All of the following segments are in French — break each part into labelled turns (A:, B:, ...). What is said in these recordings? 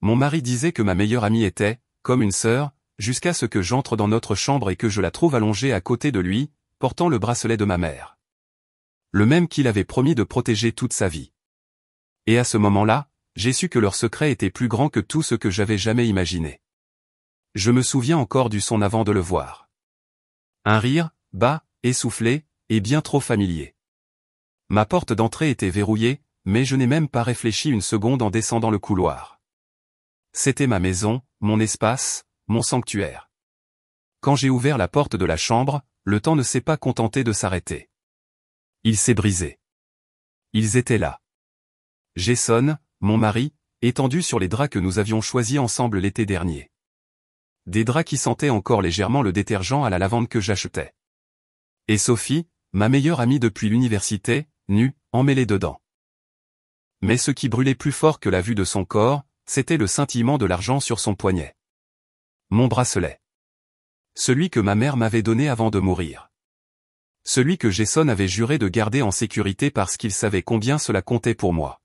A: Mon mari disait que ma meilleure amie était, comme une sœur, jusqu'à ce que j'entre dans notre chambre et que je la trouve allongée à côté de lui, portant le bracelet de ma mère. Le même qu'il avait promis de protéger toute sa vie. Et à ce moment-là, j'ai su que leur secret était plus grand que tout ce que j'avais jamais imaginé. Je me souviens encore du son avant de le voir. Un rire, bas, essoufflé, et bien trop familier. Ma porte d'entrée était verrouillée, mais je n'ai même pas réfléchi une seconde en descendant le couloir. C'était ma maison, mon espace, mon sanctuaire. Quand j'ai ouvert la porte de la chambre, le temps ne s'est pas contenté de s'arrêter. Il s'est brisé. Ils étaient là. Jason, mon mari, étendu sur les draps que nous avions choisis ensemble l'été dernier. Des draps qui sentaient encore légèrement le détergent à la lavande que j'achetais. Et Sophie, ma meilleure amie depuis l'université, nue, emmêlée dedans. Mais ce qui brûlait plus fort que la vue de son corps, c'était le scintillement de l'argent sur son poignet. Mon bracelet. Celui que ma mère m'avait donné avant de mourir. Celui que Jason avait juré de garder en sécurité parce qu'il savait combien cela comptait pour moi.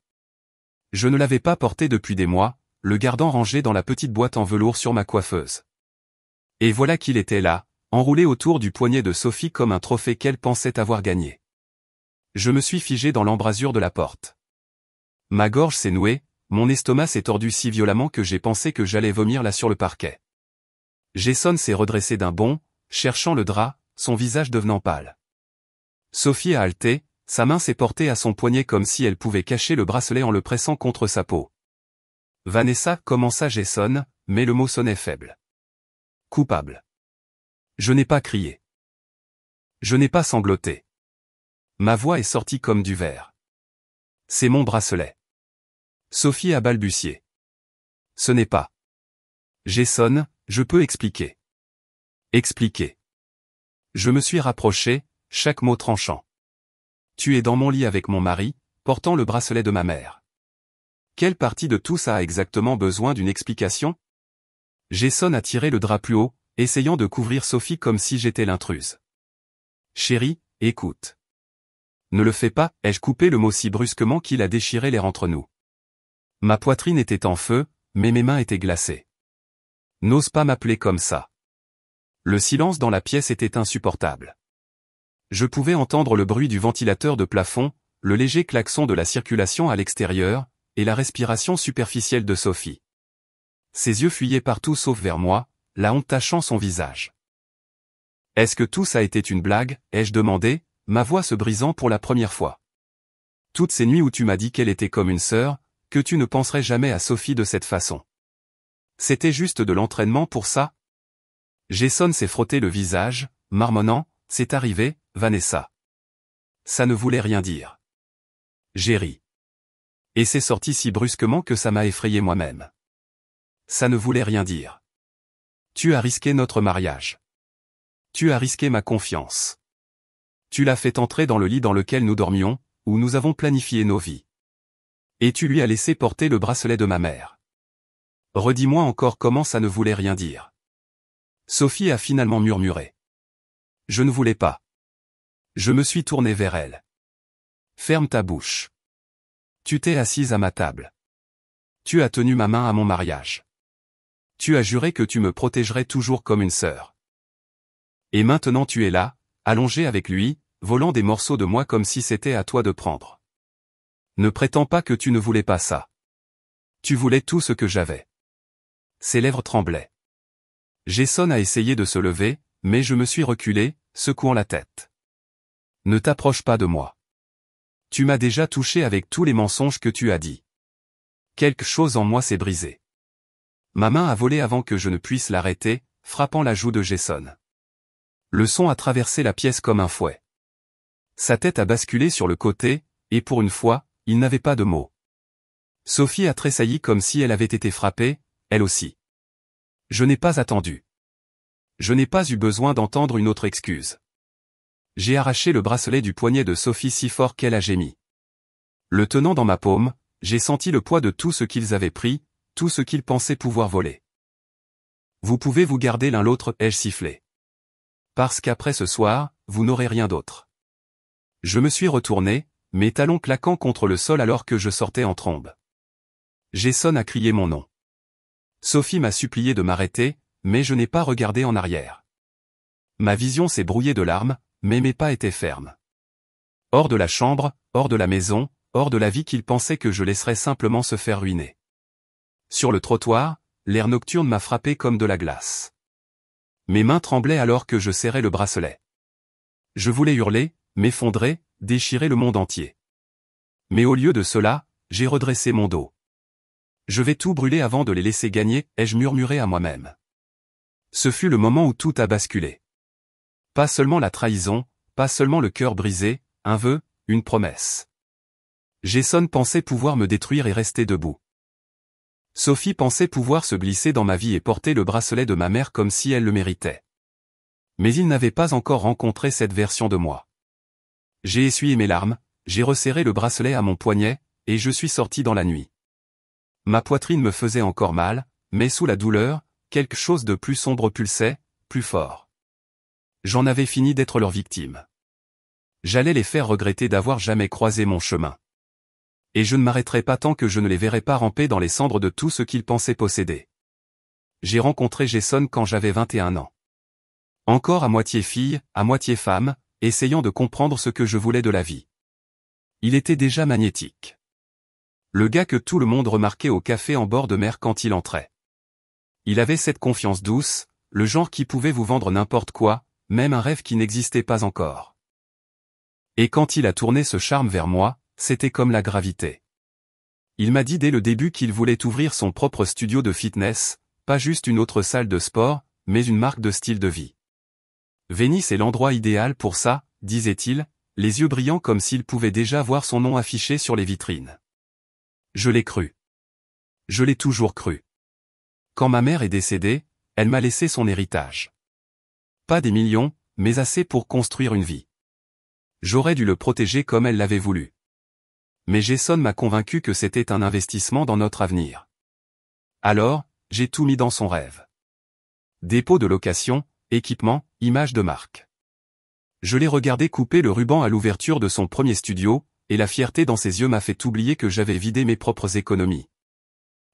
A: Je ne l'avais pas porté depuis des mois, le gardant rangé dans la petite boîte en velours sur ma coiffeuse. Et voilà qu'il était là, enroulé autour du poignet de Sophie comme un trophée qu'elle pensait avoir gagné. Je me suis figé dans l'embrasure de la porte. Ma gorge s'est nouée, mon estomac s'est tordu si violemment que j'ai pensé que j'allais vomir là sur le parquet. Jason s'est redressé d'un bond, cherchant le drap, son visage devenant pâle. Sophie a haleté, sa main s'est portée à son poignet comme si elle pouvait cacher le bracelet en le pressant contre sa peau. Vanessa, commença Jason, mais le mot sonnait faible. Coupable. Je n'ai pas crié. Je n'ai pas sangloté. Ma voix est sortie comme du verre. C'est mon bracelet. Sophie a balbutié. Ce n'est pas. Jason, je peux expliquer. Expliquer. Je me suis rapproché, chaque mot tranchant. Tu es dans mon lit avec mon mari, portant le bracelet de ma mère. Quelle partie de tout ça a exactement besoin d'une explication? Jason a tiré le drap plus haut, essayant de couvrir Sophie comme si j'étais l'intruse. Chérie, écoute. Ne le fais pas, ai-je coupé le mot si brusquement qu'il a déchiré l'air entre nous. Ma poitrine était en feu, mais mes mains étaient glacées. N'ose pas m'appeler comme ça. Le silence dans la pièce était insupportable. Je pouvais entendre le bruit du ventilateur de plafond, le léger klaxon de la circulation à l'extérieur, et la respiration superficielle de Sophie. Ses yeux fuyaient partout sauf vers moi, la honte tachant son visage. Est-ce que tout ça était une blague, ai-je demandé, ma voix se brisant pour la première fois. Toutes ces nuits où tu m'as dit qu'elle était comme une sœur, que tu ne penserais jamais à Sophie de cette façon. C'était juste de l'entraînement pour ça? Jason s'est frotté le visage, marmonnant, c'est arrivé, Vanessa. Ça ne voulait rien dire. J'ai ri. Et c'est sorti si brusquement que ça m'a effrayé moi-même. Ça ne voulait rien dire. Tu as risqué notre mariage. Tu as risqué ma confiance. Tu l'as fait entrer dans le lit dans lequel nous dormions, où nous avons planifié nos vies. Et tu lui as laissé porter le bracelet de ma mère. Redis-moi encore comment ça ne voulait rien dire. Sophie a finalement murmuré. Je ne voulais pas. Je me suis tourné vers elle. Ferme ta bouche. Tu t'es assise à ma table. Tu as tenu ma main à mon mariage. Tu as juré que tu me protégerais toujours comme une sœur. Et maintenant tu es là, allongé avec lui, volant des morceaux de moi comme si c'était à toi de prendre. Ne prétends pas que tu ne voulais pas ça. Tu voulais tout ce que j'avais. Ses lèvres tremblaient. Jason a essayé de se lever, mais je me suis reculé, secouant la tête. Ne t'approche pas de moi. Tu m'as déjà touché avec tous les mensonges que tu as dit. Quelque chose en moi s'est brisé. Ma main a volé avant que je ne puisse l'arrêter, frappant la joue de Jason. Le son a traversé la pièce comme un fouet. Sa tête a basculé sur le côté, et pour une fois, il n'avait pas de mots. Sophie a tressailli comme si elle avait été frappée, elle aussi. Je n'ai pas attendu. Je n'ai pas eu besoin d'entendre une autre excuse. J'ai arraché le bracelet du poignet de Sophie si fort qu'elle a gémi. Le tenant dans ma paume, j'ai senti le poids de tout ce qu'ils avaient pris, tout ce qu'ils pensaient pouvoir voler. Vous pouvez vous garder l'un l'autre, ai-je sifflé. Parce qu'après ce soir, vous n'aurez rien d'autre. Je me suis retourné, mes talons claquant contre le sol alors que je sortais en trombe. Jason a crié mon nom. Sophie m'a supplié de m'arrêter, mais je n'ai pas regardé en arrière. Ma vision s'est brouillée de larmes, mais mes pas étaient fermes. Hors de la chambre, hors de la maison, hors de la vie qu'il pensait que je laisserais simplement se faire ruiner. Sur le trottoir, l'air nocturne m'a frappé comme de la glace. Mes mains tremblaient alors que je serrais le bracelet. Je voulais hurler, m'effondrer, déchirer le monde entier. Mais au lieu de cela, j'ai redressé mon dos. Je vais tout brûler avant de les laisser gagner, ai-je murmuré à moi-même. Ce fut le moment où tout a basculé. Pas seulement la trahison, pas seulement le cœur brisé, un vœu, une promesse. Jason pensait pouvoir me détruire et rester debout. Sophie pensait pouvoir se glisser dans ma vie et porter le bracelet de ma mère comme si elle le méritait. Mais il n'avait pas encore rencontré cette version de moi. J'ai essuyé mes larmes, j'ai resserré le bracelet à mon poignet, et je suis sorti dans la nuit. Ma poitrine me faisait encore mal, mais sous la douleur, quelque chose de plus sombre pulsait, plus fort. J'en avais fini d'être leur victime. J'allais les faire regretter d'avoir jamais croisé mon chemin. Et je ne m'arrêterai pas tant que je ne les verrai pas ramper dans les cendres de tout ce qu'ils pensaient posséder. J'ai rencontré Jason quand j'avais 21 ans. Encore à moitié fille, à moitié femme, essayant de comprendre ce que je voulais de la vie. Il était déjà magnétique. Le gars que tout le monde remarquait au café en bord de mer quand il entrait. Il avait cette confiance douce, le genre qui pouvait vous vendre n'importe quoi, même un rêve qui n'existait pas encore. Et quand il a tourné ce charme vers moi, c'était comme la gravité. Il m'a dit dès le début qu'il voulait ouvrir son propre studio de fitness, pas juste une autre salle de sport, mais une marque de style de vie. Venise est l'endroit idéal pour ça, disait-il, les yeux brillants comme s'il pouvait déjà voir son nom affiché sur les vitrines. Je l'ai cru. Je l'ai toujours cru. Quand ma mère est décédée, elle m'a laissé son héritage. Pas des millions, mais assez pour construire une vie. J'aurais dû le protéger comme elle l'avait voulu. Mais Jason m'a convaincu que c'était un investissement dans notre avenir. Alors, j'ai tout mis dans son rêve. Dépôt de location, équipement, image de marque. Je l'ai regardé couper le ruban à l'ouverture de son premier studio, et la fierté dans ses yeux m'a fait oublier que j'avais vidé mes propres économies.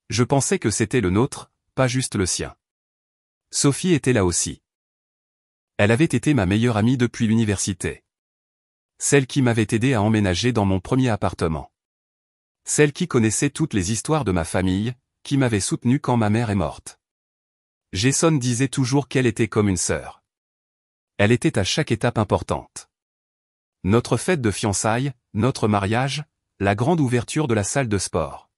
A: Je pensais que c'était le nôtre, pas juste le sien. Sophie était là aussi. Elle avait été ma meilleure amie depuis l'université. Celle qui m'avait aidé à emménager dans mon premier appartement. Celle qui connaissait toutes les histoires de ma famille, qui m'avait soutenu quand ma mère est morte. Jason disait toujours qu'elle était comme une sœur. Elle était à chaque étape importante. Notre fête de fiançailles, notre mariage, la grande ouverture de la salle de sport.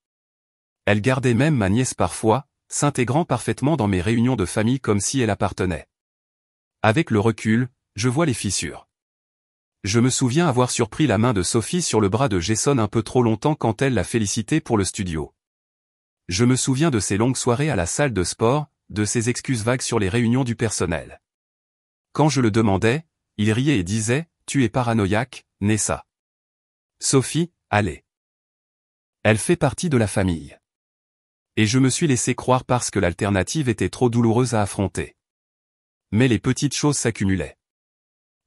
A: Elle gardait même ma nièce parfois, s'intégrant parfaitement dans mes réunions de famille comme si elle appartenait. Avec le recul, je vois les fissures. Je me souviens avoir surpris la main de Sophie sur le bras de Jason un peu trop longtemps quand elle l'a félicité pour le studio. Je me souviens de ces longues soirées à la salle de sport, de ses excuses vagues sur les réunions du personnel. Quand je le demandais, il riait et disait « Tu es paranoïaque, Nessa. » Sophie, allez. Elle fait partie de la famille. Et je me suis laissé croire parce que l'alternative était trop douloureuse à affronter. Mais les petites choses s'accumulaient.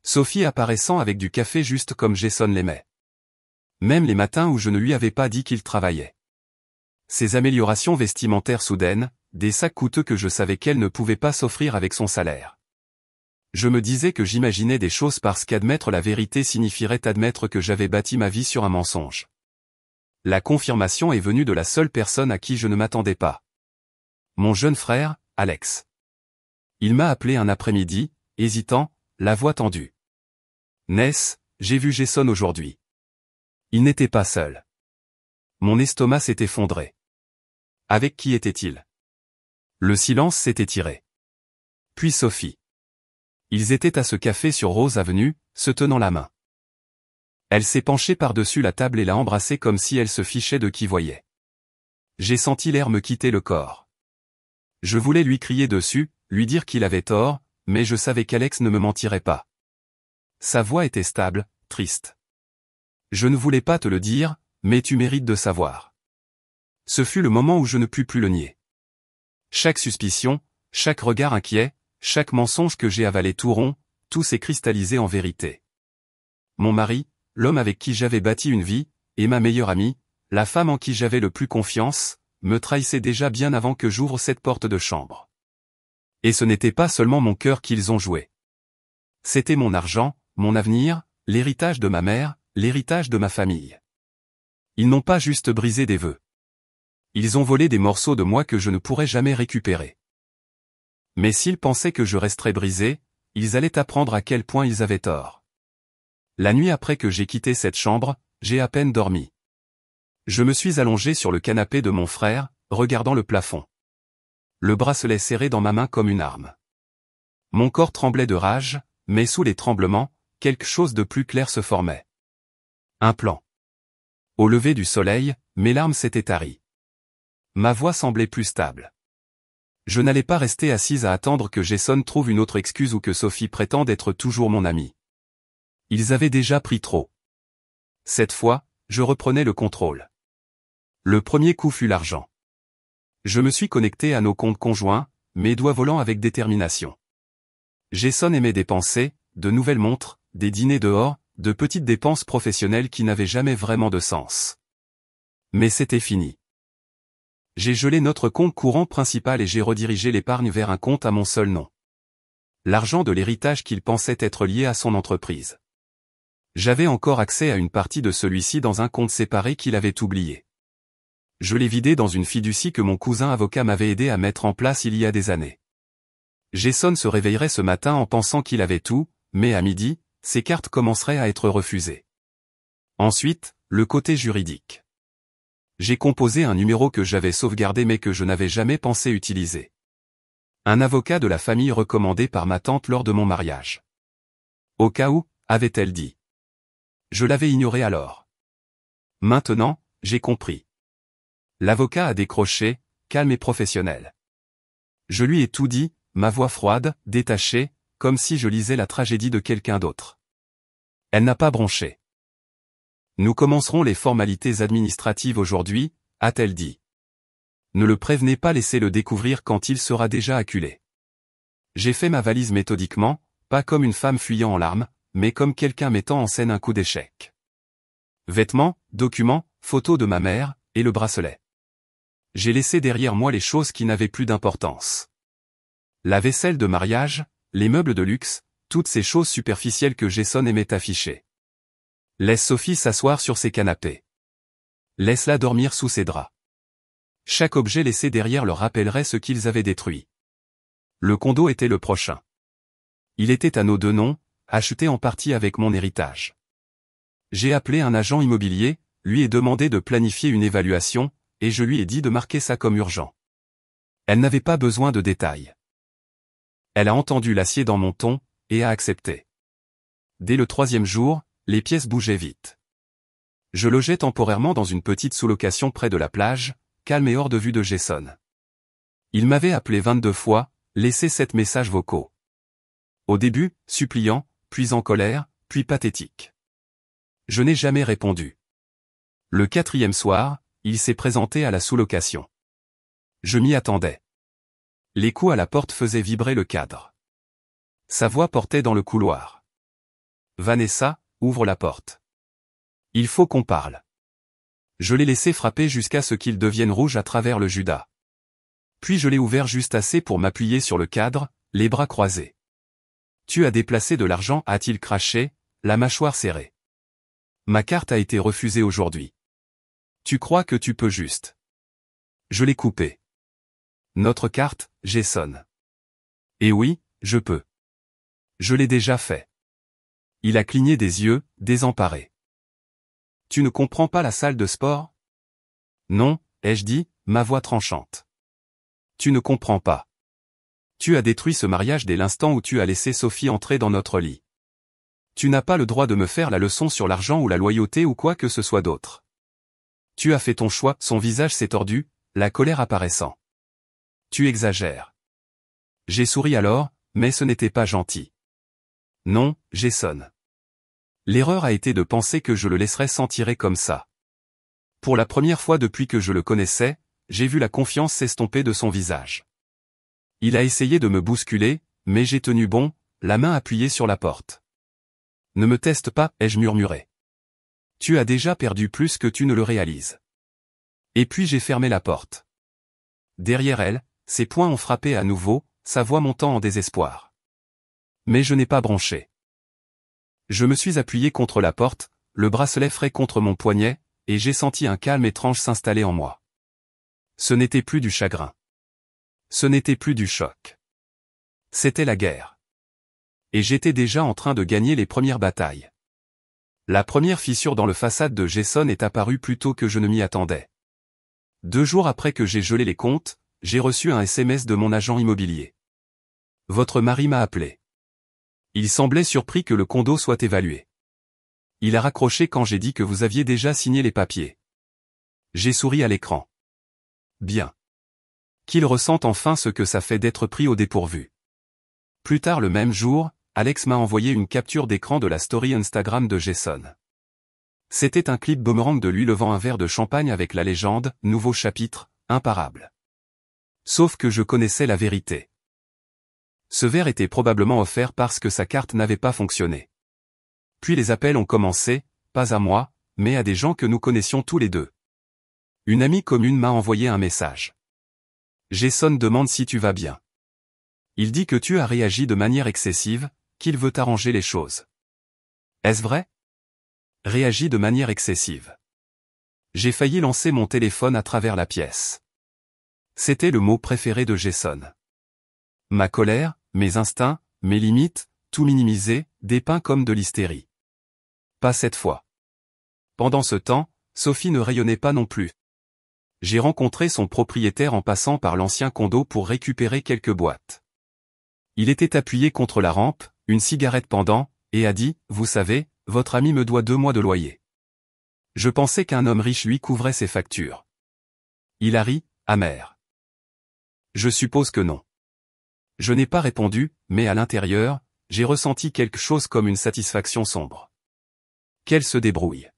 A: Sophie apparaissant avec du café juste comme Jason l'aimait. Même les matins où je ne lui avais pas dit qu'il travaillait. Ses améliorations vestimentaires soudaines, des sacs coûteux que je savais qu'elle ne pouvait pas s'offrir avec son salaire. Je me disais que j'imaginais des choses parce qu'admettre la vérité signifierait admettre que j'avais bâti ma vie sur un mensonge. La confirmation est venue de la seule personne à qui je ne m'attendais pas. Mon jeune frère, Alex. Il m'a appelé un après-midi, hésitant, la voix tendue. Ness, j'ai vu Jason aujourd'hui. Il n'était pas seul. Mon estomac s'est effondré. Avec qui était-il? Le silence s'est étiré. Puis Sophie. Ils étaient à ce café sur Rose Avenue, se tenant la main. Elle s'est penchée par-dessus la table et l'a embrassé comme si elle se fichait de qui voyait. J'ai senti l'air me quitter le corps. Je voulais lui crier dessus, lui dire qu'il avait tort, mais je savais qu'Alex ne me mentirait pas. Sa voix était stable, triste. Je ne voulais pas te le dire, mais tu mérites de savoir. Ce fut le moment où je ne pus plus le nier. Chaque suspicion, chaque regard inquiet, chaque mensonge que j'ai avalé tout rond, tout s'est cristallisé en vérité. Mon mari, l'homme avec qui j'avais bâti une vie, et ma meilleure amie, la femme en qui j'avais le plus confiance, me trahissaient déjà bien avant que j'ouvre cette porte de chambre. Et ce n'était pas seulement mon cœur qu'ils ont joué. C'était mon argent, mon avenir, l'héritage de ma mère, l'héritage de ma famille. Ils n'ont pas juste brisé des vœux. Ils ont volé des morceaux de moi que je ne pourrais jamais récupérer. Mais s'ils pensaient que je resterais brisé, ils allaient apprendre à quel point ils avaient tort. La nuit après que j'ai quitté cette chambre, j'ai à peine dormi. Je me suis allongé sur le canapé de mon frère, regardant le plafond. Le bracelet serré dans ma main comme une arme. Mon corps tremblait de rage, mais sous les tremblements, quelque chose de plus clair se formait. Un plan. Au lever du soleil, mes larmes s'étaient taries. Ma voix semblait plus stable. Je n'allais pas rester assise à attendre que Jason trouve une autre excuse ou que Sophie prétende être toujours mon amie. Ils avaient déjà pris trop. Cette fois, je reprenais le contrôle. Le premier coup fut l'argent. Je me suis connecté à nos comptes conjoints, mes doigts volant avec détermination. Jason aimait dépenser, de nouvelles montres, des dîners dehors, de petites dépenses professionnelles qui n'avaient jamais vraiment de sens. Mais c'était fini. J'ai gelé notre compte courant principal et j'ai redirigé l'épargne vers un compte à mon seul nom. L'argent de l'héritage qu'il pensait être lié à son entreprise. J'avais encore accès à une partie de celui-ci dans un compte séparé qu'il avait oublié. Je l'ai vidé dans une fiducie que mon cousin avocat m'avait aidé à mettre en place il y a des années. Jason se réveillerait ce matin en pensant qu'il avait tout, mais à midi, ses cartes commenceraient à être refusées. Ensuite, le côté juridique. J'ai composé un numéro que j'avais sauvegardé mais que je n'avais jamais pensé utiliser. Un avocat de la famille recommandé par ma tante lors de mon mariage. Au cas où, avait-elle dit. Je l'avais ignoré alors. Maintenant, j'ai compris. L'avocat a décroché, calme et professionnel. Je lui ai tout dit, ma voix froide, détachée, comme si je lisais la tragédie de quelqu'un d'autre. Elle n'a pas bronché. Nous commencerons les formalités administratives aujourd'hui, a-t-elle dit. Ne le prévenez pas, laissez-le découvrir quand il sera déjà acculé. J'ai fait ma valise méthodiquement, pas comme une femme fuyant en larmes, mais comme quelqu'un mettant en scène un coup d'échec. Vêtements, documents, photos de ma mère, et le bracelet. J'ai laissé derrière moi les choses qui n'avaient plus d'importance. La vaisselle de mariage, les meubles de luxe, toutes ces choses superficielles que Jason aimait afficher. Laisse Sophie s'asseoir sur ses canapés. Laisse-la dormir sous ses draps. Chaque objet laissé derrière leur rappellerait ce qu'ils avaient détruit. Le condo était le prochain. Il était à nos deux noms, acheté en partie avec mon héritage. J'ai appelé un agent immobilier, lui ai demandé de planifier une évaluation, et je lui ai dit de marquer ça comme urgent. Elle n'avait pas besoin de détails. Elle a entendu l'acier dans mon ton, et a accepté. Dès le 3e jour, les pièces bougeaient vite. Je logeais temporairement dans une petite sous-location près de la plage, calme et hors de vue de Jason. Il m'avait appelé 22 fois, laissé 7 messages vocaux. Au début, suppliant, puis en colère, puis pathétique. Je n'ai jamais répondu. Le 4e soir, il s'est présenté à la sous-location. Je m'y attendais. Les coups à la porte faisaient vibrer le cadre. Sa voix portait dans le couloir. Vanessa, ouvre la porte. Il faut qu'on parle. Je l'ai laissé frapper jusqu'à ce qu'il devienne rouge à travers le judas. Puis je l'ai ouvert juste assez pour m'appuyer sur le cadre, les bras croisés. Tu as déplacé de l'argent, a-t-il craché, la mâchoire serrée. Ma carte a été refusée aujourd'hui. Tu crois que tu peux juste. Je l'ai coupée. Notre carte, Jason. Et oui, je peux. Je l'ai déjà fait. Il a cligné des yeux, désemparé. Tu ne comprends pas la salle de sport? Non, ai-je dit, ma voix tranchante. Tu ne comprends pas. Tu as détruit ce mariage dès l'instant où tu as laissé Sophie entrer dans notre lit. Tu n'as pas le droit de me faire la leçon sur l'argent ou la loyauté ou quoi que ce soit d'autre. Tu as fait ton choix, son visage s'est tordu, la colère apparaissant. Tu exagères. J'ai souri alors, mais ce n'était pas gentil. Non, Jason. L'erreur a été de penser que je le laisserais s'en tirer comme ça. Pour la première fois depuis que je le connaissais, j'ai vu la confiance s'estomper de son visage. Il a essayé de me bousculer, mais j'ai tenu bon, la main appuyée sur la porte. Ne me teste pas, ai-je murmuré. Tu as déjà perdu plus que tu ne le réalises. Et puis j'ai fermé la porte. Derrière elle, ses poings ont frappé à nouveau, sa voix montant en désespoir. Mais je n'ai pas bronché. Je me suis appuyé contre la porte, le bracelet frais contre mon poignet, et j'ai senti un calme étrange s'installer en moi. Ce n'était plus du chagrin. Ce n'était plus du choc. C'était la guerre. Et j'étais déjà en train de gagner les premières batailles. La première fissure dans le façade de Jason est apparue plus tôt que je ne m'y attendais. 2 jours après que j'ai gelé les comptes, j'ai reçu un SMS de mon agent immobilier. Votre mari m'a appelé. Il semblait surpris que le condo soit évalué. Il a raccroché quand j'ai dit que vous aviez déjà signé les papiers. J'ai souri à l'écran. Bien. Qu'il ressente enfin ce que ça fait d'être pris au dépourvu. Plus tard le même jour, Alex m'a envoyé une capture d'écran de la story Instagram de Jason. C'était un clip boomerang de lui levant un verre de champagne avec la légende « Nouveau chapitre, imparable ». Sauf que je connaissais la vérité. Ce verre était probablement offert parce que sa carte n'avait pas fonctionné. Puis les appels ont commencé, pas à moi, mais à des gens que nous connaissions tous les deux. Une amie commune m'a envoyé un message. Jason demande si tu vas bien. Il dit que tu as réagi de manière excessive, qu'il veut arranger les choses. Est-ce vrai? Réagit de manière excessive. J'ai failli lancer mon téléphone à travers la pièce. C'était le mot préféré de Jason. Ma colère, mes instincts, mes limites, tout minimisé, dépeint comme de l'hystérie. Pas cette fois. Pendant ce temps, Sophie ne rayonnait pas non plus. J'ai rencontré son propriétaire en passant par l'ancien condo pour récupérer quelques boîtes. Il était appuyé contre la rampe, une cigarette pendant, et a dit, vous savez, votre ami me doit 2 mois de loyer. Je pensais qu'un homme riche lui couvrait ses factures. Il a ri, amer. Je suppose que non. Je n'ai pas répondu, mais à l'intérieur, j'ai ressenti quelque chose comme une satisfaction sombre. Qu'elle se débrouille.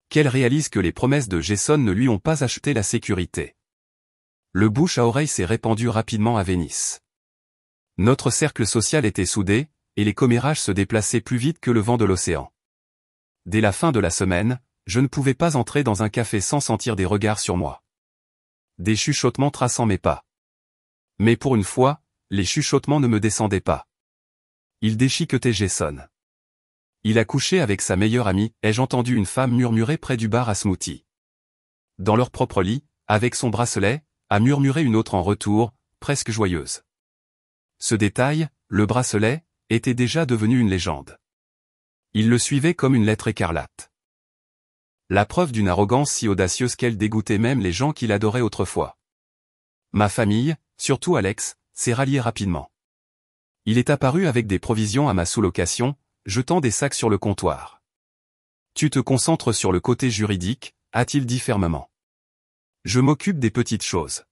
A: Qu'elle réalise que les promesses de Jason ne lui ont pas acheté la sécurité. Le bouche à oreille s'est répandu rapidement à Venise. Notre cercle social était soudé, et les commérages se déplaçaient plus vite que le vent de l'océan. Dès la fin de la semaine, je ne pouvais pas entrer dans un café sans sentir des regards sur moi. Des chuchotements traçant mes pas. Mais pour une fois, les chuchotements ne me descendaient pas. Ils déchiquetaient Jason. Il a couché avec sa meilleure amie, ai-je entendu une femme murmurer près du bar à smoothie. Dans leur propre lit, avec son bracelet, a murmuré une autre en retour, presque joyeuse. Ce détail, le bracelet, était déjà devenu une légende. Il le suivait comme une lettre écarlate. La preuve d'une arrogance si audacieuse qu'elle dégoûtait même les gens qu'il adorait autrefois. Ma famille, surtout Alex, s'est ralliée rapidement. Il est apparu avec des provisions à ma sous-location, jetant des sacs sur le comptoir. Tu te concentres sur le côté juridique, a-t-il dit fermement. Je m'occupe des petites choses.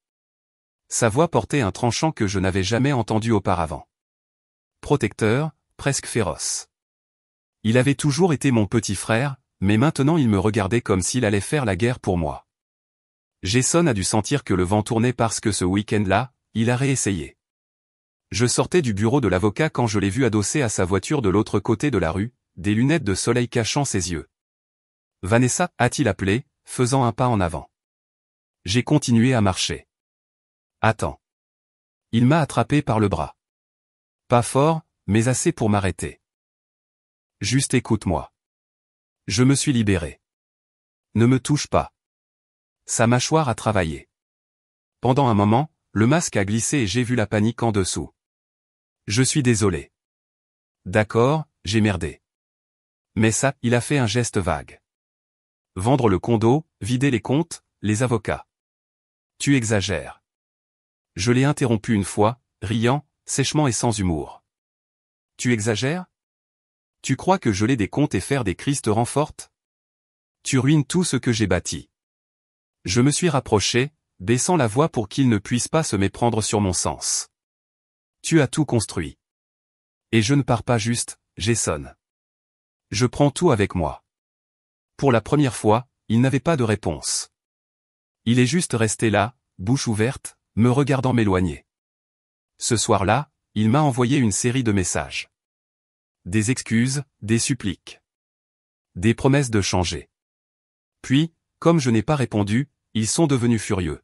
A: Sa voix portait un tranchant que je n'avais jamais entendu auparavant. Protecteur, presque féroce. Il avait toujours été mon petit frère, mais maintenant il me regardait comme s'il allait faire la guerre pour moi. Jason a dû sentir que le vent tournait parce que ce week-end-là, il a réessayé. Je sortais du bureau de l'avocat quand je l'ai vu adossé à sa voiture de l'autre côté de la rue, des lunettes de soleil cachant ses yeux. Vanessa, a-t-il appelé, faisant un pas en avant. J'ai continué à marcher. Attends. Il m'a attrapé par le bras. Pas fort, mais assez pour m'arrêter. Juste écoute-moi. Je me suis libéré. Ne me touche pas. Sa mâchoire a travaillé. Pendant un moment, le masque a glissé et j'ai vu la panique en dessous. Je suis désolé. D'accord, j'ai merdé. Mais ça, il a fait un geste vague. Vendre le condo, vider les comptes, les avocats. Tu exagères. Je l'ai interrompu une fois, riant, sèchement et sans humour. Tu exagères? Tu crois que geler des comptes et faire des crises te renforte? Tu ruines tout ce que j'ai bâti. Je me suis rapproché, baissant la voix pour qu'il ne puisse pas se méprendre sur mon sens. Tu as tout construit. Et je ne pars pas juste, Jason. Je prends tout avec moi. Pour la première fois, il n'avait pas de réponse. Il est juste resté là, bouche ouverte, me regardant m'éloigner. Ce soir-là, il m'a envoyé une série de messages. Des excuses, des suppliques. Des promesses de changer. Puis, comme je n'ai pas répondu, ils sont devenus furieux.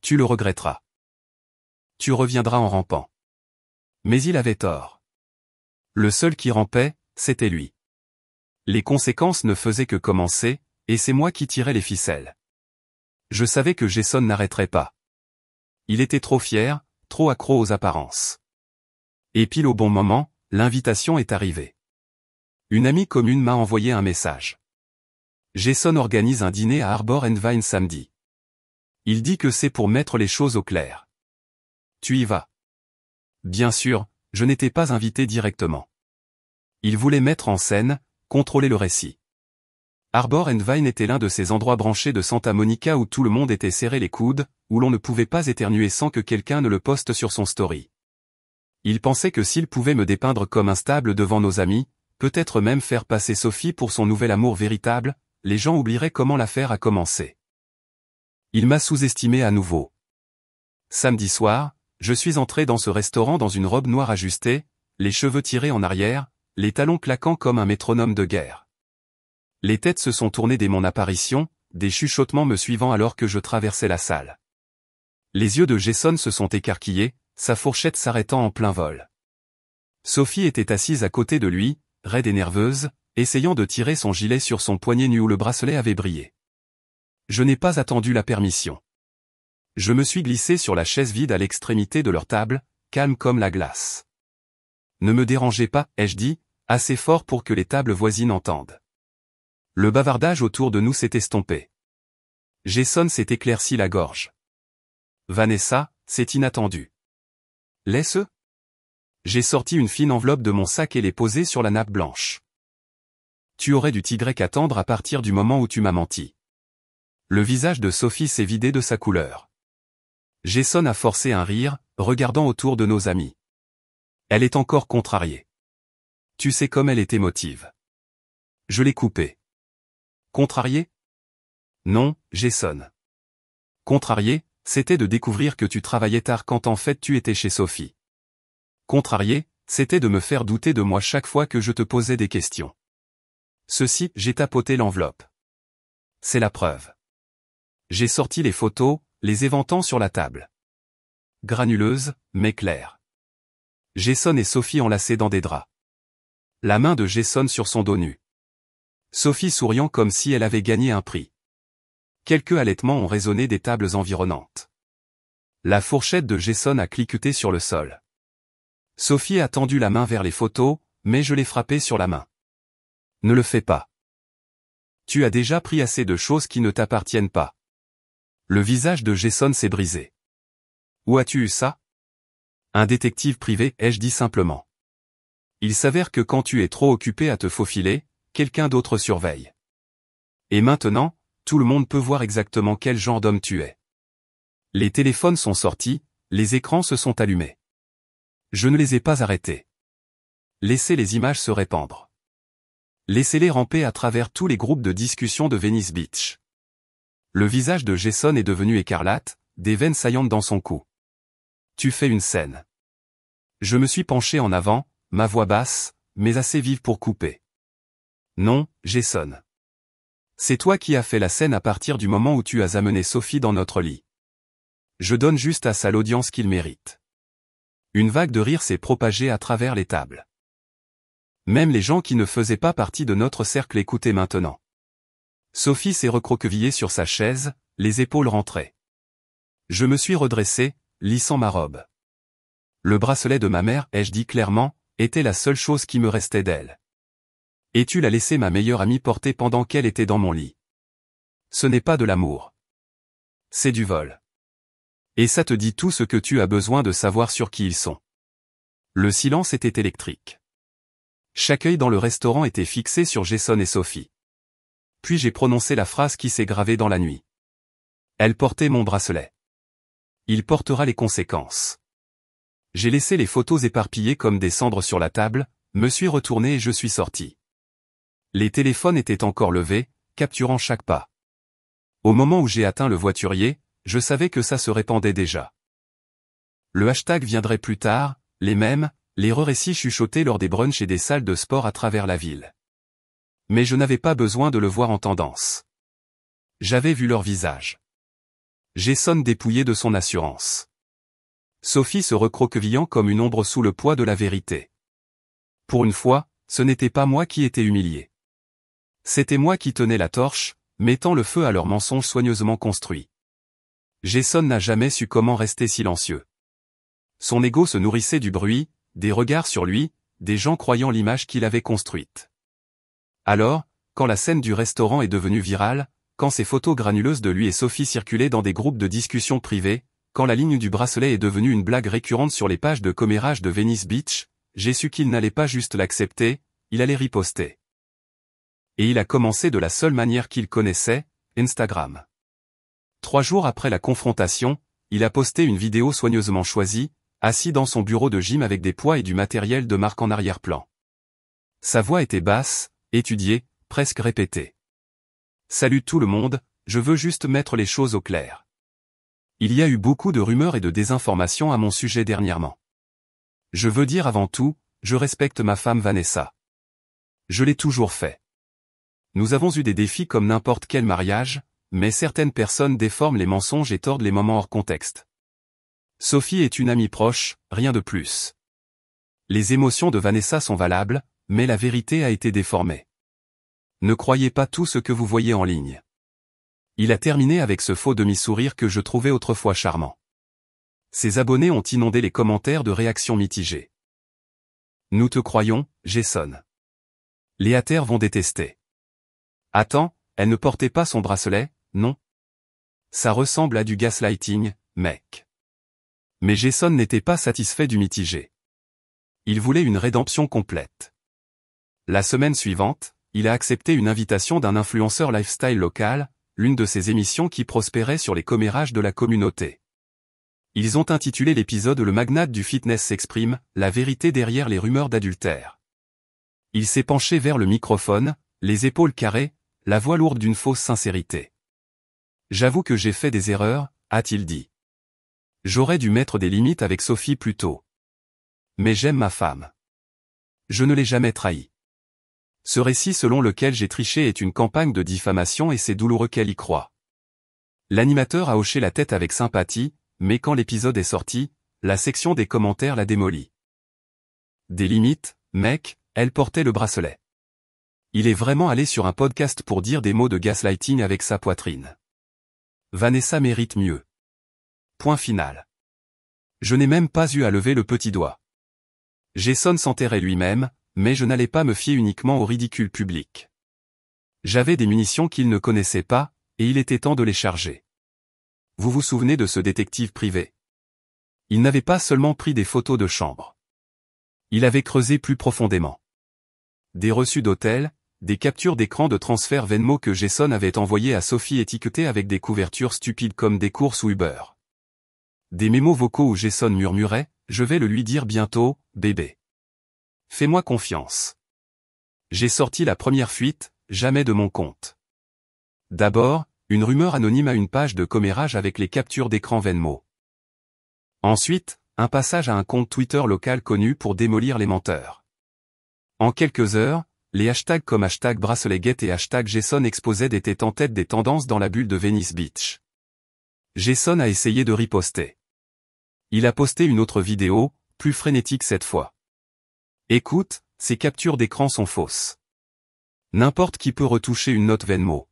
A: Tu le regretteras. Tu reviendras en rampant. Mais il avait tort. Le seul qui rampait, c'était lui. Les conséquences ne faisaient que commencer, et c'est moi qui tirais les ficelles. Je savais que Jason n'arrêterait pas. Il était trop fier, trop accro aux apparences. Et pile au bon moment, l'invitation est arrivée. Une amie commune m'a envoyé un message. Jason organise un dîner à Arbor & Vine samedi. Il dit que c'est pour mettre les choses au clair. Tu y vas? Bien sûr, je n'étais pas invité directement. Il voulait mettre en scène, contrôler le récit. Arbor & Vine était l'un de ces endroits branchés de Santa Monica où tout le monde était serré les coudes, où l'on ne pouvait pas éternuer sans que quelqu'un ne le poste sur son story. Il pensait que s'il pouvait me dépeindre comme instable devant nos amis, peut-être même faire passer Sophie pour son nouvel amour véritable, les gens oublieraient comment l'affaire a commencé. Il m'a sous-estimé à nouveau. Samedi soir, je suis entré dans ce restaurant dans une robe noire ajustée, les cheveux tirés en arrière, les talons claquant comme un métronome de guerre. Les têtes se sont tournées dès mon apparition, des chuchotements me suivant alors que je traversais la salle. Les yeux de Jason se sont écarquillés, sa fourchette s'arrêtant en plein vol. Sophie était assise à côté de lui, raide et nerveuse, essayant de tirer son gilet sur son poignet nu où le bracelet avait brillé. Je n'ai pas attendu la permission. Je me suis glissé sur la chaise vide à l'extrémité de leur table, calme comme la glace. Ne me dérangez pas, ai-je dit, assez fort pour que les tables voisines entendent. Le bavardage autour de nous s'est estompé. Jason s'est éclairci la gorge. Vanessa, c'est inattendu. Laisse-le. J'ai sorti une fine enveloppe de mon sac et l'ai posée sur la nappe blanche. Tu aurais dû attendre à partir du moment où tu m'as menti. Le visage de Sophie s'est vidé de sa couleur. Jason a forcé un rire, regardant autour de nos amis. Elle est encore contrariée. Tu sais comme elle est émotive. Je l'ai coupée. Contrariée? Non, Jason. Contrariée, c'était de découvrir que tu travaillais tard quand en fait tu étais chez Sophie. Contrariée, c'était de me faire douter de moi chaque fois que je te posais des questions. Ceci, j'ai tapoté l'enveloppe. C'est la preuve. J'ai sorti les photos, les éventant sur la table. Granuleuses, mais claires. Jason et Sophie enlacés dans des draps. La main de Jason sur son dos nu. Sophie souriant comme si elle avait gagné un prix. Quelques halètements ont résonné des tables environnantes. La fourchette de Jason a cliqueté sur le sol. Sophie a tendu la main vers les photos, mais je l'ai frappée sur la main. Ne le fais pas. Tu as déjà pris assez de choses qui ne t'appartiennent pas. Le visage de Jason s'est brisé. Où as-tu eu ça? Un détective privé, ai-je dit simplement. Il s'avère que quand tu es trop occupé à te faufiler, quelqu'un d'autre surveille. Et maintenant, tout le monde peut voir exactement quel genre d'homme tu es. Les téléphones sont sortis, les écrans se sont allumés. Je ne les ai pas arrêtés. Laissez les images se répandre. Laissez-les ramper à travers tous les groupes de discussion de Venice Beach. Le visage de Jason est devenu écarlate, des veines saillantes dans son cou. Tu fais une scène. Je me suis penché en avant, ma voix basse, mais assez vive pour couper. Non, Jason. C'est toi qui as fait la scène à partir du moment où tu as amené Sophie dans notre lit. Je donne juste à ça l'audience qu'il mérite. Une vague de rire s'est propagée à travers les tables. Même les gens qui ne faisaient pas partie de notre cercle écoutaient maintenant. Sophie s'est recroquevillée sur sa chaise, les épaules rentrées. Je me suis redressé, lissant ma robe. Le bracelet de ma mère, ai-je dit clairement, était la seule chose qui me restait d'elle. Et tu l'as laissé ma meilleure amie porter pendant qu'elle était dans mon lit. Ce n'est pas de l'amour. C'est du vol. Et ça te dit tout ce que tu as besoin de savoir sur qui ils sont. Le silence était électrique. Chaque œil dans le restaurant était fixé sur Jason et Sophie. Puis j'ai prononcé la phrase qui s'est gravée dans la nuit. Elle portait mon bracelet. Il portera les conséquences. J'ai laissé les photos éparpillées comme des cendres sur la table, me suis retourné et je suis sorti. Les téléphones étaient encore levés, capturant chaque pas. Au moment où j'ai atteint le voiturier, je savais que ça se répandait déjà. Le hashtag viendrait plus tard, les mêmes, les récits chuchotés lors des brunchs et des salles de sport à travers la ville. Mais je n'avais pas besoin de le voir en tendance. J'avais vu leur visage. Jason dépouillé de son assurance. Sophie se recroquevillant comme une ombre sous le poids de la vérité. Pour une fois, ce n'était pas moi qui étais humilié. C'était moi qui tenais la torche, mettant le feu à leurs mensonges soigneusement construits. Jason n'a jamais su comment rester silencieux. Son ego se nourrissait du bruit, des regards sur lui, des gens croyant l'image qu'il avait construite. Alors, quand la scène du restaurant est devenue virale, quand ces photos granuleuses de lui et Sophie circulaient dans des groupes de discussion privés, quand la ligne du bracelet est devenue une blague récurrente sur les pages de commérage de Venice Beach, j'ai su qu'il n'allait pas juste l'accepter, il allait riposter. Et il a commencé de la seule manière qu'il connaissait, Instagram. 3 jours après la confrontation, il a posté une vidéo soigneusement choisie, assis dans son bureau de gym avec des poids et du matériel de marque en arrière-plan. Sa voix était basse, étudiée, presque répétée. Salut tout le monde, je veux juste mettre les choses au clair. Il y a eu beaucoup de rumeurs et de désinformations à mon sujet dernièrement. Je veux dire avant tout, je respecte ma femme Vanessa. Je l'ai toujours fait. Nous avons eu des défis comme n'importe quel mariage, mais certaines personnes déforment les mensonges et tordent les moments hors contexte. Sophie est une amie proche, rien de plus. Les émotions de Vanessa sont valables, mais la vérité a été déformée. Ne croyez pas tout ce que vous voyez en ligne. Il a terminé avec ce faux demi-sourire que je trouvais autrefois charmant. Ses abonnés ont inondé les commentaires de réactions mitigées. Nous te croyons, Jason. Les haters vont détester. Attends, elle ne portait pas son bracelet, non? Ça ressemble à du gaslighting, mec. Mais Jason n'était pas satisfait du mitigé. Il voulait une rédemption complète. La semaine suivante, il a accepté une invitation d'un influenceur lifestyle local, l'une de ces émissions qui prospérait sur les commérages de la communauté. Ils ont intitulé l'épisode Le magnate du fitness s'exprime, la vérité derrière les rumeurs d'adultère. Il s'est penché vers le microphone, les épaules carrées, la voix lourde d'une fausse sincérité. J'avoue que j'ai fait des erreurs, a-t-il dit. J'aurais dû mettre des limites avec Sophie plus tôt. Mais j'aime ma femme. Je ne l'ai jamais trahie. Ce récit selon lequel j'ai triché est une campagne de diffamation et c'est douloureux qu'elle y croit. L'animateur a hoché la tête avec sympathie, mais quand l'épisode est sorti, la section des commentaires l'a démoli. Des limites, mec, elle portait le bracelet. Il est vraiment allé sur un podcast pour dire des mots de gaslighting avec sa poitrine. Vanessa mérite mieux. Point final. Je n'ai même pas eu à lever le petit doigt. Jason s'enterrait lui-même, mais je n'allais pas me fier uniquement au ridicule public. J'avais des munitions qu'il ne connaissait pas, et il était temps de les charger. Vous vous souvenez de ce détective privé? Il n'avait pas seulement pris des photos de chambre. Il avait creusé plus profondément. Des reçus d'hôtel, des captures d'écran de transfert Venmo que Jason avait envoyées à Sophie étiquetées avec des couvertures stupides comme des courses ou Uber. Des mémos vocaux où Jason murmurait, je vais le lui dire bientôt, bébé. Fais-moi confiance. J'ai sorti la première fuite, jamais de mon compte. D'abord, une rumeur anonyme à une page de commérage avec les captures d'écran Venmo. Ensuite, un passage à un compte Twitter local connu pour démolir les menteurs. En quelques heures, les hashtags comme hashtag #BraceletGate et hashtag Jason Exposed étaient en tête des tendances dans la bulle de Venice Beach. Jason a essayé de riposter. Il a posté une autre vidéo, plus frénétique cette fois. Écoute, ces captures d'écran sont fausses. N'importe qui peut retoucher une note Venmo.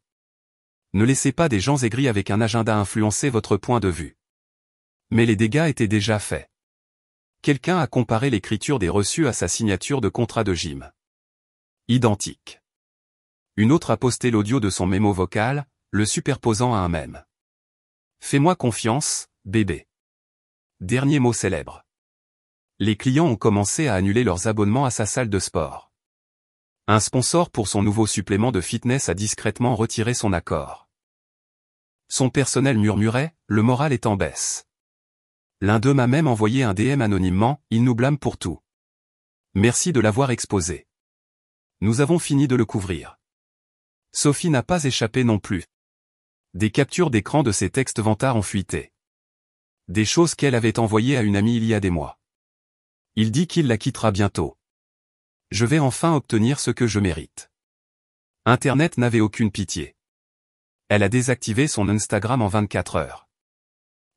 A: Ne laissez pas des gens aigris avec un agenda influencer votre point de vue. Mais les dégâts étaient déjà faits. Quelqu'un a comparé l'écriture des reçus à sa signature de contrat de gym. Identique. Une autre a posté l'audio de son mémo vocal, le superposant à un mème. Fais-moi confiance, bébé. Dernier mot célèbre. Les clients ont commencé à annuler leurs abonnements à sa salle de sport. Un sponsor pour son nouveau supplément de fitness a discrètement retiré son accord. Son personnel murmurait, le moral est en baisse. L'un d'eux m'a même envoyé un DM anonymement, il nous blâme pour tout. Merci de l'avoir exposé. Nous avons fini de le couvrir. Sophie n'a pas échappé non plus. Des captures d'écran de ses textes vantards ont fuité. Des choses qu'elle avait envoyées à une amie il y a des mois. Il dit qu'il la quittera bientôt. Je vais enfin obtenir ce que je mérite. Internet n'avait aucune pitié. Elle a désactivé son Instagram en 24 heures.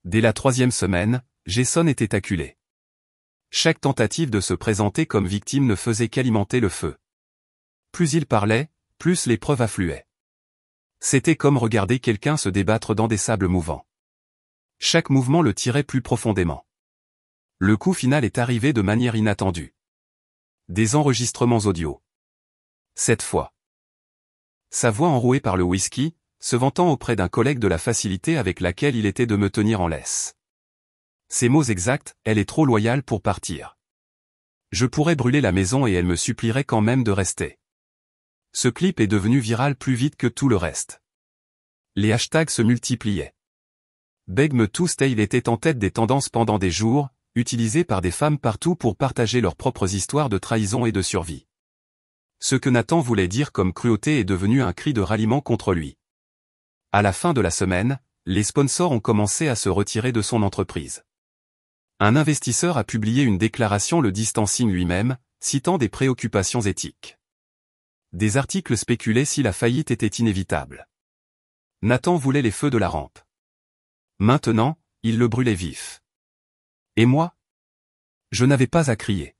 A: Dès la 3e semaine, Jason était acculé. Chaque tentative de se présenter comme victime ne faisait qu'alimenter le feu. Plus il parlait, plus les preuves affluaient. C'était comme regarder quelqu'un se débattre dans des sables mouvants. Chaque mouvement le tirait plus profondément. Le coup final est arrivé de manière inattendue. Des enregistrements audio. Cette fois. Sa voix enrouée par le whisky, se vantant auprès d'un collègue de la facilité avec laquelle il était de me tenir en laisse. Ses mots exacts, elle est trop loyale pour partir. Je pourrais brûler la maison et elle me supplierait quand même de rester. Ce clip est devenu viral plus vite que tout le reste. Les hashtags se multipliaient. Beg Me to Stay était en tête des tendances pendant des jours, utilisé par des femmes partout pour partager leurs propres histoires de trahison et de survie. Ce que Nathan voulait dire comme cruauté est devenu un cri de ralliement contre lui. À la fin de la semaine, les sponsors ont commencé à se retirer de son entreprise. Un investisseur a publié une déclaration le distancing lui-même, citant des préoccupations éthiques. Des articles spéculaient si la faillite était inévitable. Nathan voulait les feux de la rampe. Maintenant, il le brûlait vif. Et moi? Je n'avais pas à crier.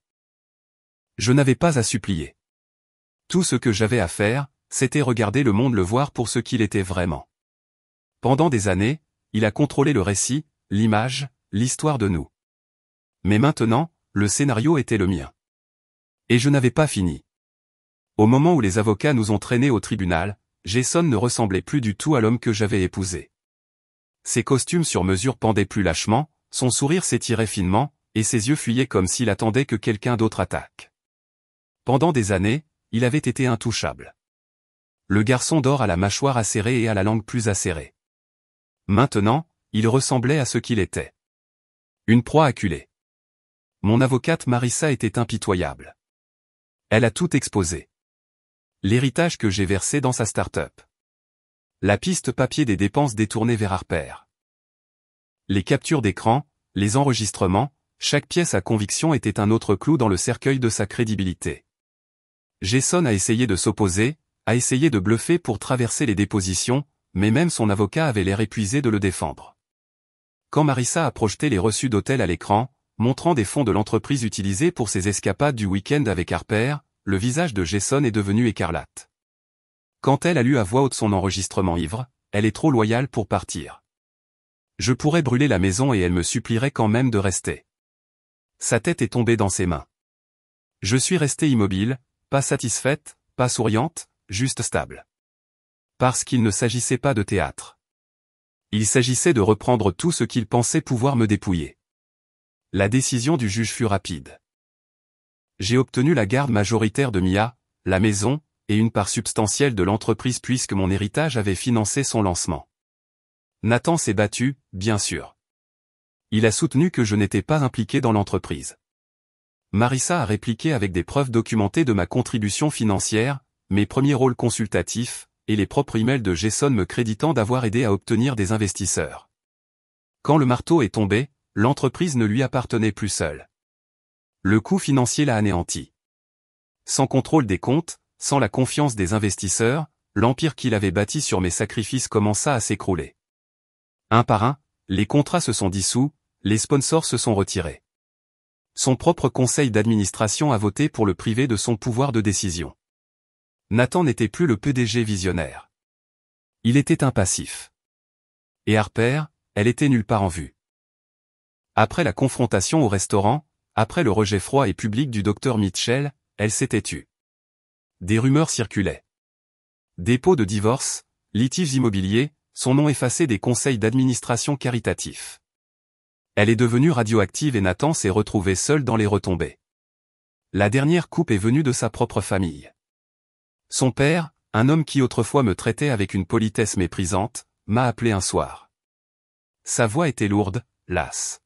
A: Je n'avais pas à supplier. Tout ce que j'avais à faire, c'était regarder le monde le voir pour ce qu'il était vraiment. Pendant des années, il a contrôlé le récit, l'image, l'histoire de nous. Mais maintenant, le scénario était le mien. Et je n'avais pas fini. Au moment où les avocats nous ont traînés au tribunal, Jason ne ressemblait plus du tout à l'homme que j'avais épousé. Ses costumes sur mesure pendaient plus lâchement, son sourire s'étirait finement, et ses yeux fuyaient comme s'il attendait que quelqu'un d'autre attaque. Pendant des années, il avait été intouchable. Le garçon d'or à la mâchoire acérée et à la langue plus acérée. Maintenant, il ressemblait à ce qu'il était. Une proie acculée. Mon avocate Marissa était impitoyable. Elle a tout exposé. L'héritage que j'ai versé dans sa start-up. La piste papier des dépenses détournées vers Harper. Les captures d'écran, les enregistrements, chaque pièce à conviction était un autre clou dans le cercueil de sa crédibilité. Jason a essayé de s'opposer, a essayé de bluffer pour traverser les dépositions, mais même son avocat avait l'air épuisé de le défendre. Quand Marissa a projeté les reçus d'hôtel à l'écran, montrant des fonds de l'entreprise utilisés pour ses escapades du week-end avec Harper, le visage de Jason est devenu écarlate. Quand elle a lu à voix haute son enregistrement ivre, elle est trop loyale pour partir. Je pourrais brûler la maison et elle me supplierait quand même de rester. Sa tête est tombée dans ses mains. Je suis restée immobile, pas satisfaite, pas souriante, juste stable. Parce qu'il ne s'agissait pas de théâtre. Il s'agissait de reprendre tout ce qu'il pensait pouvoir me dépouiller. La décision du juge fut rapide. J'ai obtenu la garde majoritaire de Mia, la maison, et une part substantielle de l'entreprise puisque mon héritage avait financé son lancement. Nathan s'est battu, bien sûr. Il a soutenu que je n'étais pas impliqué dans l'entreprise. Marissa a répliqué avec des preuves documentées de ma contribution financière, mes premiers rôles consultatifs, et les propres emails de Jason me créditant d'avoir aidé à obtenir des investisseurs. Quand le marteau est tombé, l'entreprise ne lui appartenait plus seule. Le coût financier l'a anéanti. Sans contrôle des comptes, sans la confiance des investisseurs, l'empire qu'il avait bâti sur mes sacrifices commença à s'écrouler. Un par un, les contrats se sont dissous, les sponsors se sont retirés. Son propre conseil d'administration a voté pour le priver de son pouvoir de décision. Nathan n'était plus le PDG visionnaire. Il était un passif. Et Harper, elle était nulle part en vue. Après la confrontation au restaurant, après le rejet froid et public du docteur Mitchell, elle s'était tue. Des rumeurs circulaient. Dépôt de divorce, litiges immobiliers, son nom effacé des conseils d'administration caritatifs. Elle est devenue radioactive et Nathan s'est retrouvé seul dans les retombées. La dernière coupe est venue de sa propre famille. Son père, un homme qui autrefois me traitait avec une politesse méprisante, m'a appelé un soir. Sa voix était lourde, lasse.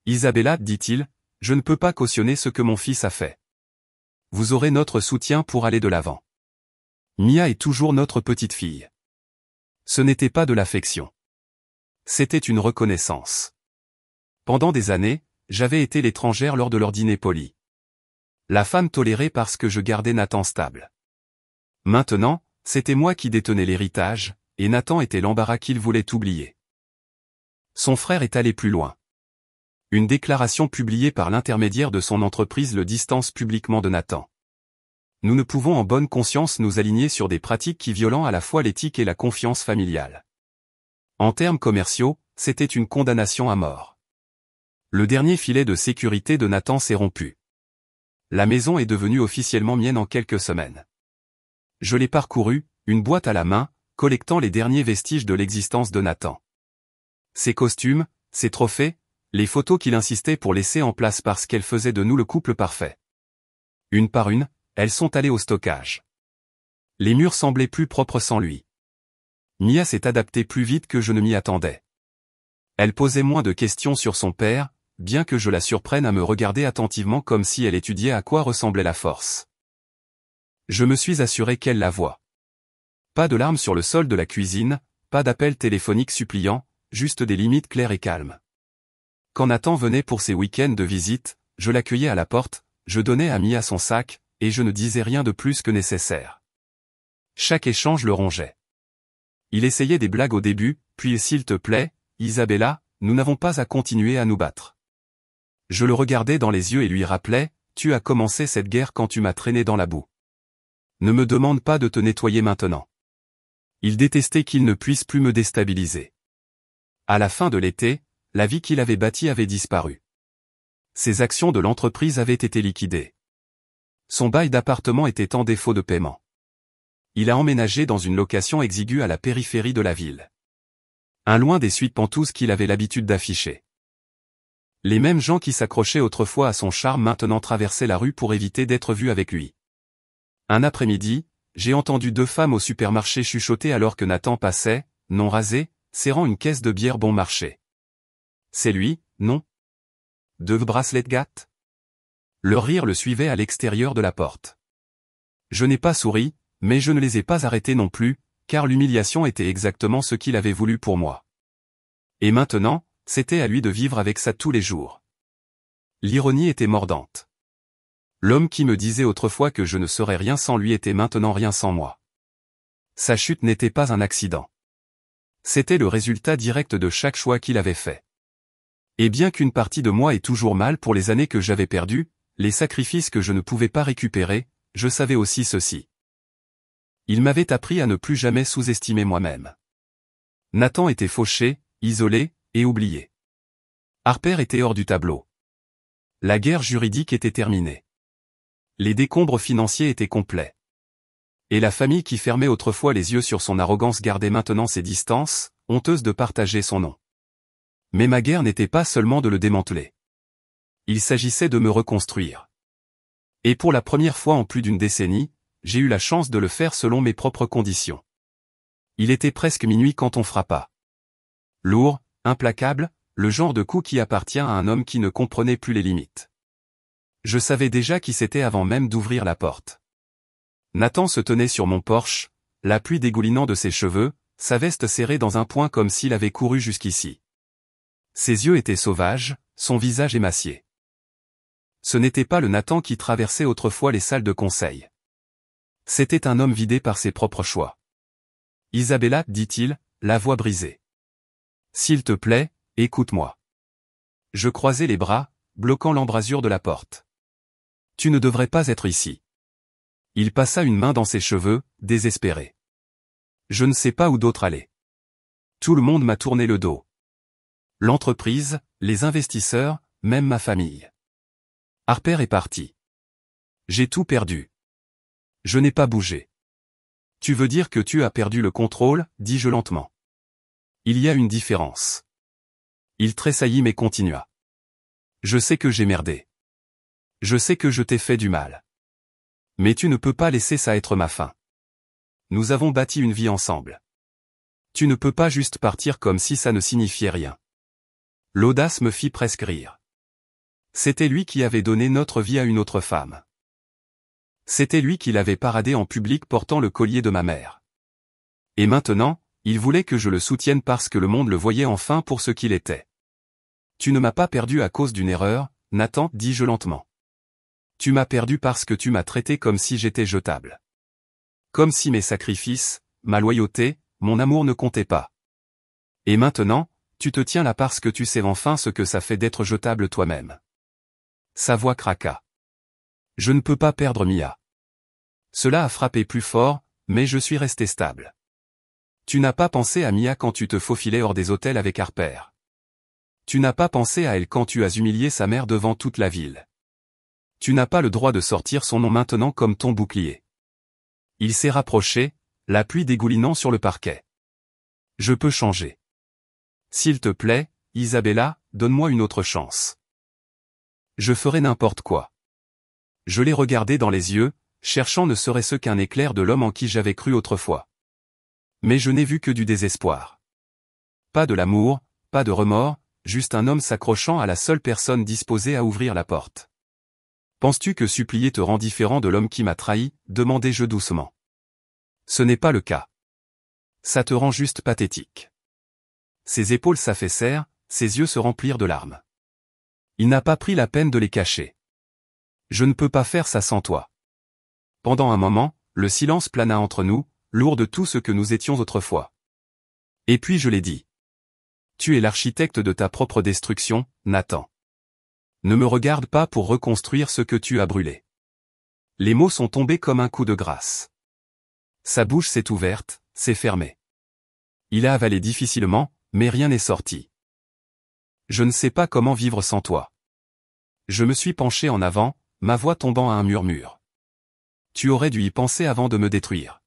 A: Isabella, dit-il, je ne peux pas cautionner ce que mon fils a fait. Vous aurez notre soutien pour aller de l'avant. Mia est toujours notre petite fille. Ce n'était pas de l'affection. C'était une reconnaissance. Pendant des années, j'avais été l'étrangère lors de leur dîner poli. La femme tolérée parce que je gardais Nathan stable. Maintenant, c'était moi qui détenais l'héritage, et Nathan était l'embarras qu'il voulait oublier. Son frère est allé plus loin. Une déclaration publiée par l'intermédiaire de son entreprise le distance publiquement de Nathan. Nous ne pouvons en bonne conscience nous aligner sur des pratiques qui violent à la fois l'éthique et la confiance familiale. En termes commerciaux, c'était une condamnation à mort. Le dernier filet de sécurité de Nathan s'est rompu. La maison est devenue officiellement mienne en quelques semaines. Je l'ai parcourue, une boîte à la main, collectant les derniers vestiges de l'existence de Nathan. Ses costumes, ses trophées, les photos qu'il insistait pour laisser en place parce qu'elles faisaient de nous le couple parfait. Une par une, elles sont allées au stockage. Les murs semblaient plus propres sans lui. Mia s'est adaptée plus vite que je ne m'y attendais. Elle posait moins de questions sur son père, bien que je la surprenne à me regarder attentivement comme si elle étudiait à quoi ressemblait la force. Je me suis assuré qu'elle la voit. Pas de larmes sur le sol de la cuisine, pas d'appels téléphoniques suppliants, juste des limites claires et calmes. Quand Nathan venait pour ses week-ends de visite, je l'accueillais à la porte, je donnais à Mia son sac, et je ne disais rien de plus que nécessaire. Chaque échange le rongeait. Il essayait des blagues au début, puis s'il te plaît, Isabella, nous n'avons pas à continuer à nous battre. Je le regardais dans les yeux et lui rappelais, tu as commencé cette guerre quand tu m'as traîné dans la boue. Ne me demande pas de te nettoyer maintenant. Il détestait qu'il ne puisse plus me déstabiliser. À la fin de l'été, la vie qu'il avait bâtie avait disparu. Ses actions de l'entreprise avaient été liquidées. Son bail d'appartement était en défaut de paiement. Il a emménagé dans une location exiguë à la périphérie de la ville. Un loin des suites pentouses qu'il avait l'habitude d'afficher. Les mêmes gens qui s'accrochaient autrefois à son charme maintenant traversaient la rue pour éviter d'être vus avec lui. Un après-midi, j'ai entendu 2 femmes au supermarché chuchoter alors que Nathan passait, non rasé, serrant une caisse de bière bon marché. C'est lui, non? 2 bracelets de gâte? Leur rire le suivait à l'extérieur de la porte. Je n'ai pas souri, mais je ne les ai pas arrêtés non plus, car l'humiliation était exactement ce qu'il avait voulu pour moi. Et maintenant, c'était à lui de vivre avec ça tous les jours. L'ironie était mordante. L'homme qui me disait autrefois que je ne serais rien sans lui était maintenant rien sans moi. Sa chute n'était pas un accident. C'était le résultat direct de chaque choix qu'il avait fait. Et bien qu'une partie de moi ait toujours mal pour les années que j'avais perdues, les sacrifices que je ne pouvais pas récupérer, je savais aussi ceci. Il m'avait appris à ne plus jamais sous-estimer moi-même. Nathan était fauché, isolé, et oublié. Harper était hors du tableau. La guerre juridique était terminée. Les décombres financiers étaient complets. Et la famille qui fermait autrefois les yeux sur son arrogance gardait maintenant ses distances, honteuse de partager son nom. Mais ma guerre n'était pas seulement de le démanteler. Il s'agissait de me reconstruire. Et pour la première fois en plus d'une décennie, j'ai eu la chance de le faire selon mes propres conditions. Il était presque minuit quand on frappa. Lourd, implacable, le genre de coup qui appartient à un homme qui ne comprenait plus les limites. Je savais déjà qui c'était avant même d'ouvrir la porte. Nathan se tenait sur mon porche, la pluie dégoulinant de ses cheveux, sa veste serrée dans un point comme s'il avait couru jusqu'ici. Ses yeux étaient sauvages, son visage émacié. Ce n'était pas le Nathan qui traversait autrefois les salles de conseil. C'était un homme vidé par ses propres choix. Isabella, dit-il, la voix brisée. S'il te plaît, écoute-moi. Je croisai les bras, bloquant l'embrasure de la porte. Tu ne devrais pas être ici. Il passa une main dans ses cheveux, désespéré. Je ne sais pas où d'autre aller. Tout le monde m'a tourné le dos. L'entreprise, les investisseurs, même ma famille. Harper est parti. J'ai tout perdu. Je n'ai pas bougé. Tu veux dire que tu as perdu le contrôle, dis-je lentement. Il y a une différence. Il tressaillit mais continua. Je sais que j'ai merdé. Je sais que je t'ai fait du mal. Mais tu ne peux pas laisser ça être ma fin. Nous avons bâti une vie ensemble. Tu ne peux pas juste partir comme si ça ne signifiait rien. L'audace me fit presque rire. C'était lui qui avait donné notre vie à une autre femme. C'était lui qui l'avait paradé en public portant le collier de ma mère. Et maintenant, il voulait que je le soutienne parce que le monde le voyait enfin pour ce qu'il était. Tu ne m'as pas perdu à cause d'une erreur, Nathan, dis-je lentement. Tu m'as perdu parce que tu m'as traité comme si j'étais jetable. Comme si mes sacrifices, ma loyauté, mon amour ne comptaient pas. Et maintenant, Tu te tiens là parce que tu sais enfin ce que ça fait d'être jetable toi-même. Sa voix craqua. Je ne peux pas perdre Mia. Cela a frappé plus fort, mais je suis resté stable. Tu n'as pas pensé à Mia quand tu te faufilais hors des hôtels avec Harper. Tu n'as pas pensé à elle quand tu as humilié sa mère devant toute la ville. Tu n'as pas le droit de sortir son nom maintenant comme ton bouclier. Il s'est rapproché, la pluie dégoulinant sur le parquet. Je peux changer. S'il te plaît, Isabella, donne-moi une autre chance. Je ferai n'importe quoi. Je l'ai regardé dans les yeux, cherchant ne serait-ce qu'un éclair de l'homme en qui j'avais cru autrefois. Mais je n'ai vu que du désespoir. Pas de l'amour, pas de remords, juste un homme s'accrochant à la seule personne disposée à ouvrir la porte. Penses-tu que supplier te rend différent de l'homme qui m'a trahi, demandai-je doucement. Ce n'est pas le cas. Ça te rend juste pathétique. Ses épaules s'affaissèrent, ses yeux se remplirent de larmes. Il n'a pas pris la peine de les cacher. Je ne peux pas faire ça sans toi. Pendant un moment, le silence plana entre nous, lourd de tout ce que nous étions autrefois. Et puis je l'ai dit. Tu es l'architecte de ta propre destruction, Nathan. Ne me regarde pas pour reconstruire ce que tu as brûlé. Les mots sont tombés comme un coup de grâce. Sa bouche s'est ouverte, s'est fermée. Il a avalé difficilement, mais rien n'est sorti. Je ne sais pas comment vivre sans toi. Je me suis penché en avant, ma voix tombant à un murmure. Tu aurais dû y penser avant de me détruire.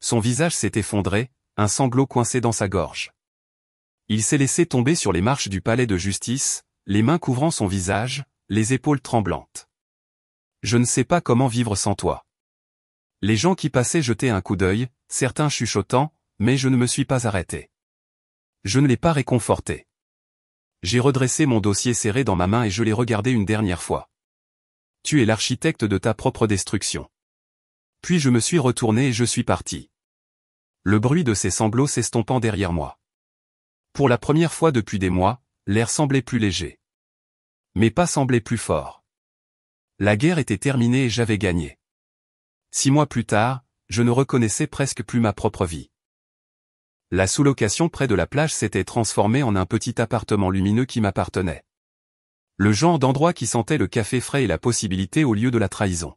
A: Son visage s'est effondré, un sanglot coincé dans sa gorge. Il s'est laissé tomber sur les marches du palais de justice, les mains couvrant son visage, les épaules tremblantes. Je ne sais pas comment vivre sans toi. Les gens qui passaient jetaient un coup d'œil, certains chuchotant, mais je ne me suis pas arrêté. Je ne l'ai pas réconforté. J'ai redressé mon dossier serré dans ma main et je l'ai regardé une dernière fois. Tu es l'architecte de ta propre destruction. Puis je me suis retourné et je suis parti. Le bruit de ses sanglots s'estompant derrière moi. Pour la première fois depuis des mois, l'air semblait plus léger. Mes pas semblaient plus forts. La guerre était terminée et j'avais gagné. 6 mois plus tard, je ne reconnaissais presque plus ma propre vie. La sous-location près de la plage s'était transformée en un petit appartement lumineux qui m'appartenait. Le genre d'endroit qui sentait le café frais et la possibilité au lieu de la trahison.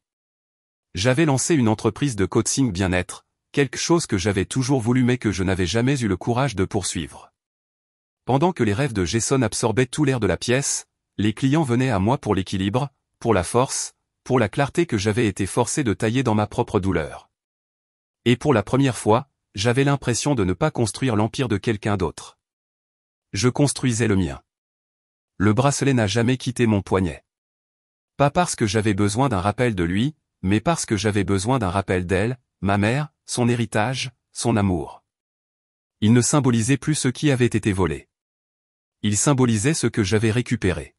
A: J'avais lancé une entreprise de coaching bien-être, quelque chose que j'avais toujours voulu mais que je n'avais jamais eu le courage de poursuivre. Pendant que les rêves de Jason absorbaient tout l'air de la pièce, les clients venaient à moi pour l'équilibre, pour la force, pour la clarté que j'avais été forcé de tailler dans ma propre douleur. Et pour la première fois, j'avais l'impression de ne pas construire l'empire de quelqu'un d'autre. Je construisais le mien. Le bracelet n'a jamais quitté mon poignet. Pas parce que j'avais besoin d'un rappel de lui, mais parce que j'avais besoin d'un rappel d'elle, ma mère, son héritage, son amour. Il ne symbolisait plus ce qui avait été volé. Il symbolisait ce que j'avais récupéré.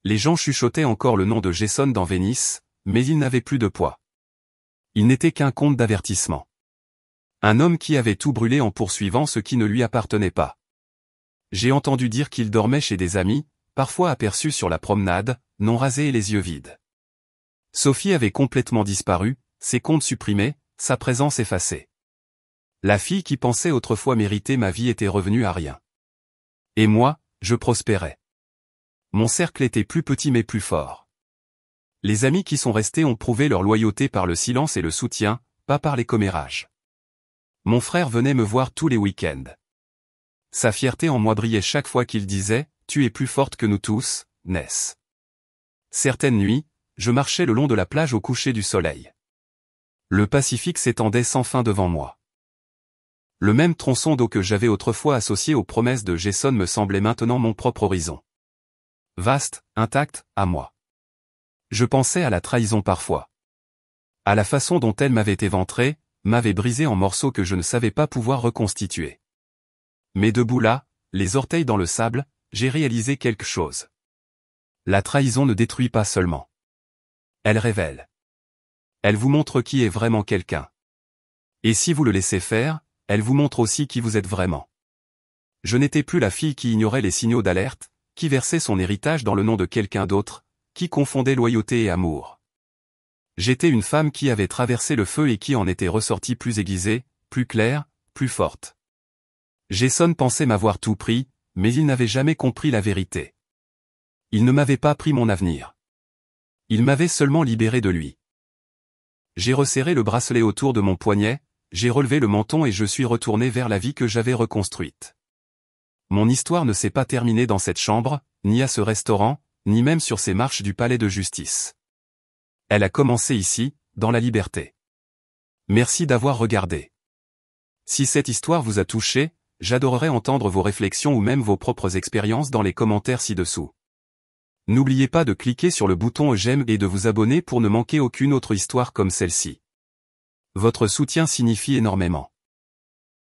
A: Les gens chuchotaient encore le nom de Jason dans Venice, mais il n'avait plus de poids. Il n'était qu'un conte d'avertissement. Un homme qui avait tout brûlé en poursuivant ce qui ne lui appartenait pas. J'ai entendu dire qu'il dormait chez des amis, parfois aperçus sur la promenade, non rasés et les yeux vides. Sophie avait complètement disparu, ses comptes supprimés, sa présence effacée. La fille qui pensait autrefois mériter ma vie était revenue à rien. Et moi, je prospérais. Mon cercle était plus petit mais plus fort. Les amis qui sont restés ont prouvé leur loyauté par le silence et le soutien, pas par les commérages. Mon frère venait me voir tous les week-ends. Sa fierté en moi brillait chaque fois qu'il disait « Tu es plus forte que nous tous, Ness ». Certaines nuits, je marchais le long de la plage au coucher du soleil. Le Pacifique s'étendait sans fin devant moi. Le même tronçon d'eau que j'avais autrefois associé aux promesses de Jason me semblait maintenant mon propre horizon. Vaste, intact, à moi. Je pensais à la trahison parfois. À la façon dont elle m'avait éventré, m'avait brisé en morceaux que je ne savais pas pouvoir reconstituer. Mais debout là, les orteils dans le sable, j'ai réalisé quelque chose. La trahison ne détruit pas seulement. Elle révèle. Elle vous montre qui est vraiment quelqu'un. Et si vous le laissez faire, elle vous montre aussi qui vous êtes vraiment. Je n'étais plus la fille qui ignorait les signaux d'alerte, qui versait son héritage dans le nom de quelqu'un d'autre, qui confondait loyauté et amour. J'étais une femme qui avait traversé le feu et qui en était ressortie plus aiguisée, plus claire, plus forte. Jason pensait m'avoir tout pris, mais il n'avait jamais compris la vérité. Il ne m'avait pas pris mon avenir. Il m'avait seulement libéré de lui. J'ai resserré le bracelet autour de mon poignet, j'ai relevé le menton et je suis retourné vers la vie que j'avais reconstruite. Mon histoire ne s'est pas terminée dans cette chambre, ni à ce restaurant, ni même sur ces marches du palais de justice. Elle a commencé ici, dans la liberté. Merci d'avoir regardé. Si cette histoire vous a touché, j'adorerais entendre vos réflexions ou même vos propres expériences dans les commentaires ci-dessous. N'oubliez pas de cliquer sur le bouton j'aime et de vous abonner pour ne manquer aucune autre histoire comme celle-ci. Votre soutien signifie énormément.